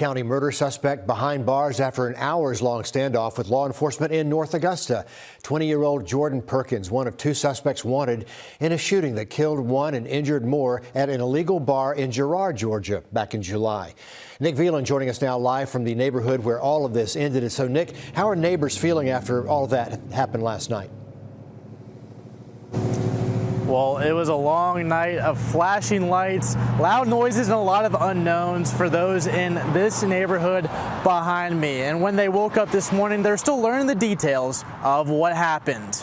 County murder suspect behind bars after an hours-long standoff with law enforcement in North Augusta. 20-year-old Jordan Perkins, one of two suspects wanted in a shooting that killed one and injured more at an illegal bar in Girard, Georgia, back in July. Nick Veland joining us now live from the neighborhood where all of this ended. And so, Nick, how are neighbors feeling after all of that happened last night? Well, it was a long night of flashing lights, loud noises, and a lot of unknowns for those in this neighborhood behind me. And when they woke up this morning, they're still learning the details of what happened.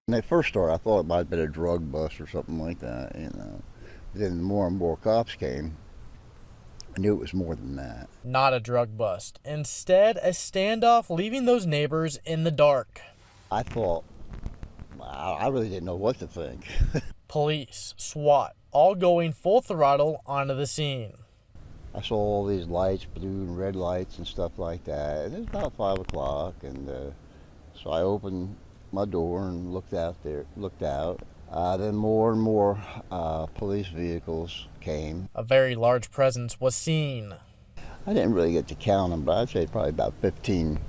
When they first started, I thought it might have been a drug bust or something like that, you know. Then more and more cops came. I knew it was more than that. Not a drug bust. Instead, a standoff leaving those neighbors in the dark. I thought, I really didn't know what to think. Police, SWAT, all going full throttle onto the scene. I saw all these lights, blue and red lights and stuff like that. And it was about 5 o'clock, and so I opened my door and looked out. Then more and more police vehicles came. A very large presence was seen. I didn't really get to count them, but I'd say probably about 15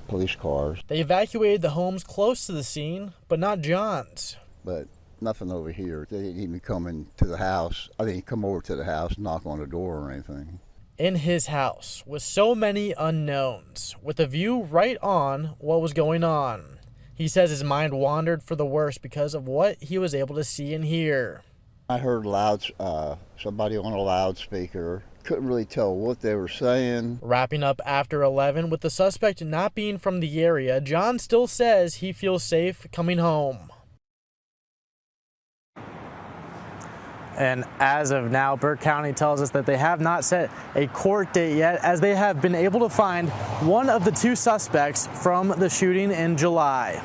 police cars. They evacuated the homes close to the scene, but not John's. But nothing over here. They didn't even come into the house. I didn't come over to the house, knock on the door or anything. In his house, with so many unknowns, with a view right on what was going on. He says his mind wandered for the worse because of what he was able to see and hear. I heard somebody on a loudspeaker. Couldn't really tell what they were saying. Wrapping up after 11, with the suspect not being from the area, John still says he feels safe coming home. And as of now, Burke County tells us that they have not set a court date yet, as they have been able to find one of the two suspects from the shooting in July.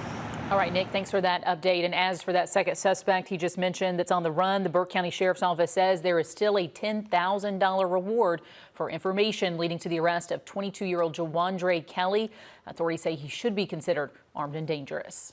All right, Nick, thanks for that update. And as for that second suspect he just mentioned that's on the run, the Burke County Sheriff's Office says there is still a $10,000 reward for information leading to the arrest of 22-year-old Jawandre Kelly. Authorities say he should be considered armed and dangerous.